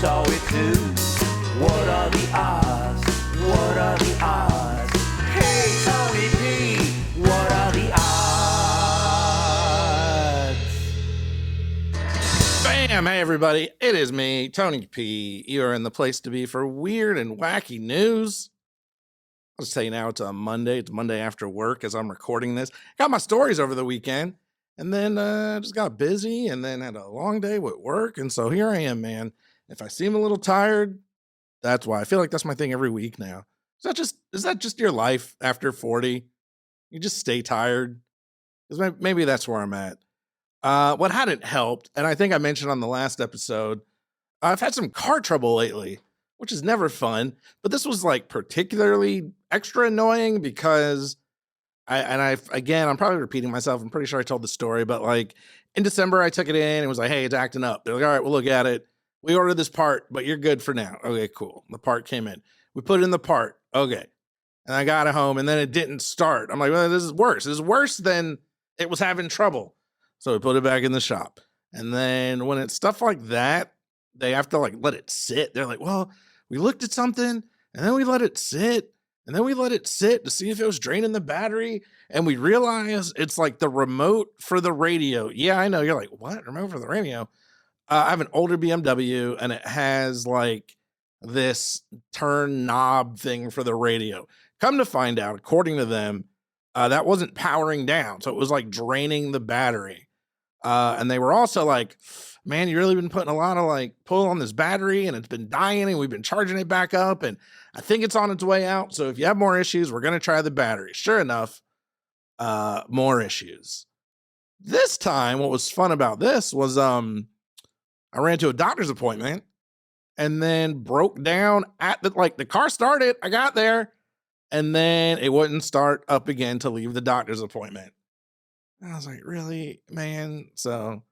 saw it too. What are the odds? What are the odds? Hey, Tony P, what are the odds? Bam! Hey, everybody. It is me, Tony P. You are in the place to be for weird and wacky news. I'll just tell you now, it's a Monday. It's Monday after work as I'm recording this. Got my stories over the weekend, and then just got busy, and then had a long day with work, and so here I am, man. If I seem a little tired, that's why. I feel like that's my thing every week now. Is that just your life after 40? You just stay tired? Because maybe that's where I'm at. What hadn't helped, and I think I mentioned on the last episode, I've had some car trouble lately, which is never fun. But this was like particularly extra annoying because I'm probably repeating myself. I'm pretty sure I told the story, but like in December, I took it in and was like, hey, it's acting up. They're like, all right, we'll look at it. We ordered this part, but you're good for now. Okay, cool. The part came in. We put in the part. Okay. And I got it home and then it didn't start. I'm like, well, this is worse. This is worse than it was having trouble. So we put it back in the shop. And then when it's stuff like that, they have to like let it sit. They're like, well, we looked at something and then we let it sit. And then we let it sit to see if it was draining the battery. And we realized it's like the remote for the radio. Yeah, I know. You're like, what? Remote for the radio? I have an older BMW and it has like this turn knob thing for the radio. Come to find out, according to them, that wasn't powering down. So it was like draining the battery. And they were also like, man, you really been putting a lot of like pull on this battery and it's been dying and we've been charging it back up. And I think it's on its way out. So if you have more issues, we're going to try the battery. Sure enough, more issues. This time, what was fun about this was I ran to a doctor's appointment and then broke down at the car started. I got there and then it wouldn't start up again to leave the doctor's appointment. And I was like, really, man? So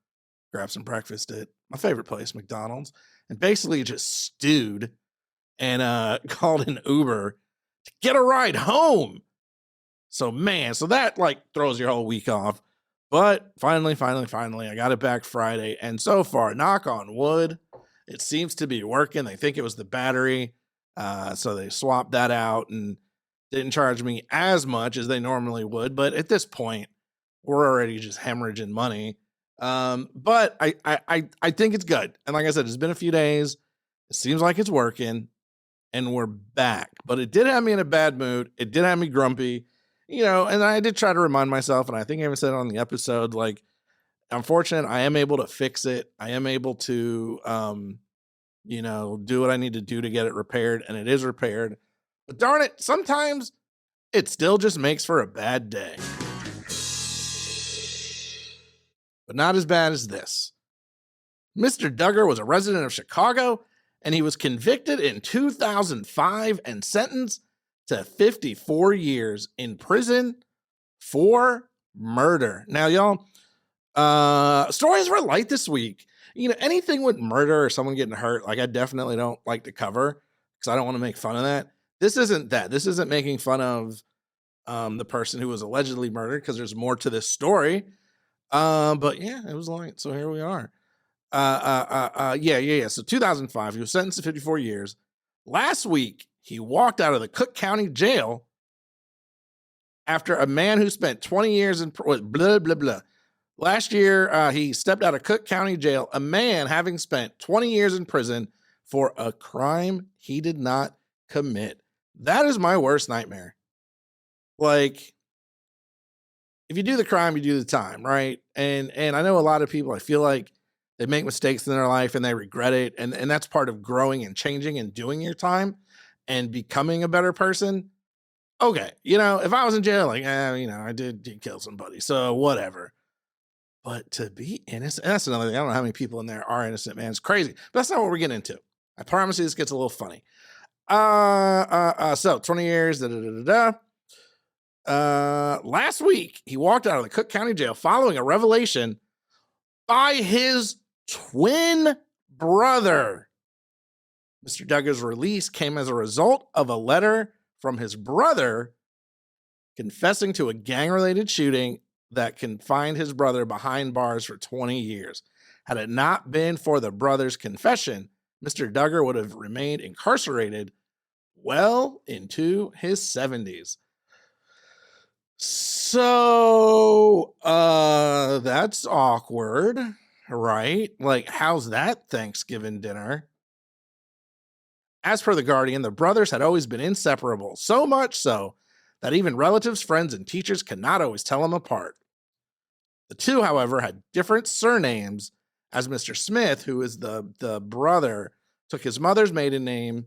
grabbed some breakfast at my favorite place, McDonald's, and basically just stewed and called an Uber to get a ride home. So man, so that like throws your whole week off. But finally, I got it back Friday. And so far, knock on wood, it seems to be working. They think it was the battery. So they swapped that out and didn't charge me as much as they normally would. But at this point, we're already just hemorrhaging money. But I think it's good. And like I said, it's been a few days. It seems like it's working and we're back. But it did have me in a bad mood. It did have me grumpy. You know, and I did try to remind myself, and I think I even said it on the episode, like, I'm fortunate I am able to fix it. I am able to, do what I need to do to get it repaired, and it is repaired. But darn it, sometimes it still just makes for a bad day. But not as bad as this. Mr. Dugar was a resident of Chicago, and he was convicted in 2005 and sentenced to 54 years in prison for murder. Now, y'all, stories were light this week. You know, anything with murder or someone getting hurt, like I definitely don't like to cover because I don't want to make fun of that. This isn't that. This isn't making fun of the person who was allegedly murdered because there's more to this story. But yeah, it was light. So here we are. Yeah. So 2005, he was sentenced to 54 years. Last week, he walked out of the Cook County jail after a man who spent 20 years in blah, blah, blah. Last year, he stepped out of Cook County jail, a man having spent 20 years in prison for a crime he did not commit. That is my worst nightmare. Like, if you do the crime, you do the time, right? And I know a lot of people, I feel like they make mistakes in their life and they regret it. And that's part of growing and changing and doing your time and becoming a better person. Okay, if I was in jail, like, I did kill somebody, so whatever. But to be innocent, that's another thing. I don't know how many people in there are innocent, man. It's crazy. But that's not what we're getting into. I promise you this gets a little funny. So 20 years, last week, he walked out of the Cook County jail following a revelation by his twin brother. Mr. Dugar's release came as a result of a letter from his brother confessing to a gang-related shooting that confined his brother behind bars for 20 years. Had it not been for the brother's confession, Mr. Duggar would have remained incarcerated well into his 70s. So, that's awkward, right? Like, how's that Thanksgiving dinner? As per The Guardian, the brothers had always been inseparable, so much so that even relatives, friends, and teachers could not always tell them apart. The two, however, had different surnames, as Mr. Smith, who is the brother, took his mother's maiden name.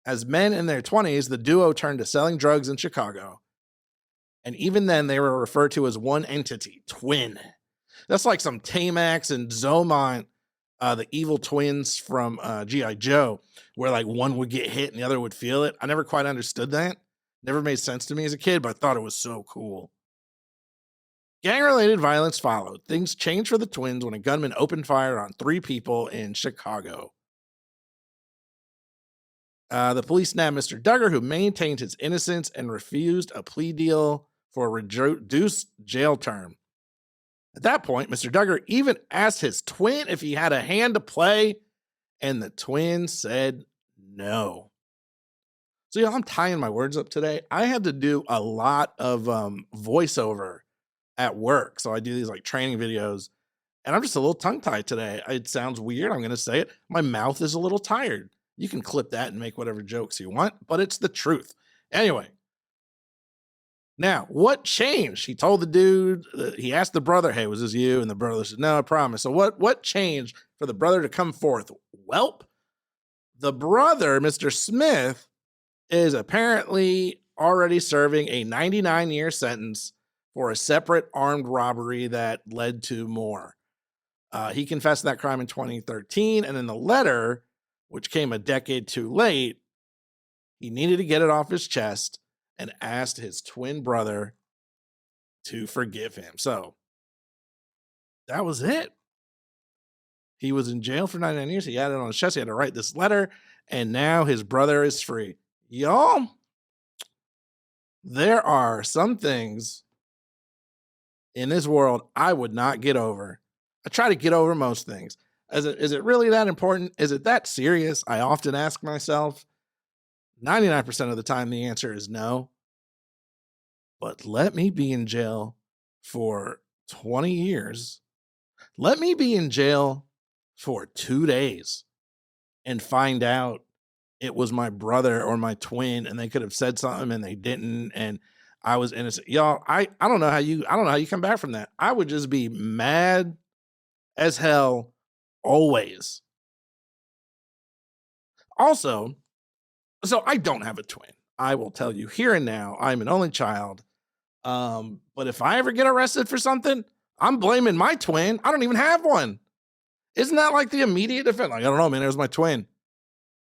As men in their 20s, the duo turned to selling drugs in Chicago. And even then, they were referred to as one entity, twin. That's like some Tamax and Zomont, the evil twins from G.I. Joe, where like one would get hit and the other would feel it. I never quite understood that. Never made sense to me as a kid, but I thought it was so cool. Gang-related violence followed. Things changed for the twins when a gunman opened fire on 3 people in Chicago. The police nabbed Mr. Duggar, who maintained his innocence and refused a plea deal for a reduced jail term. At that point, Mr. Duggar even asked his twin if he had a hand to play, and the twin said no. So, yeah, I'm tying my words up today. I had to do a lot of voiceover at work. So I do these like training videos, and I'm just a little tongue-tied today. It sounds weird. I'm going to say it. My mouth is a little tired. You can clip that and make whatever jokes you want, but it's the truth. Anyway, now what changed? He told the dude, he asked the brother, hey, was this you? And the brother said, no, I promise. So what changed for the brother to come forth? Welp, the brother, Mr. Smith, is apparently already serving a 99-year sentence for a separate armed robbery that led to more. He confessed that crime in 2013, and in the letter, which came a decade too late, he needed to get it off his chest and asked his twin brother to forgive him. So that was it. He was in jail for 99 years. He had it on his chest. He had to write this letter, and now his brother is free. Y'all, there are some things in this world I would not get over. I try to get over most things. Is it really that important? Is it that serious? I often ask myself. 99% of the time, the answer is no. But let me be in jail for 20 years. Let me be in jail for 2 days and find out it was my brother or my twin and they could have said something and they didn't. And I was innocent. Y'all, I don't know how you come back from that. I would just be mad as hell always. Also, so I don't have a twin. I will tell you here and now, I'm an only child. But if I ever get arrested for something, I'm blaming my twin. I don't even have one. Isn't that like the immediate defense? Like, I don't know, man, it was my twin.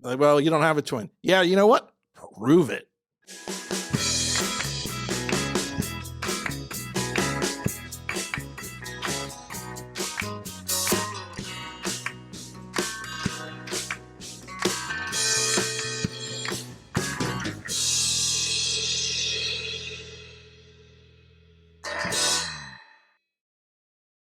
Like, well, you don't have a twin. Yeah, you know what? Prove it.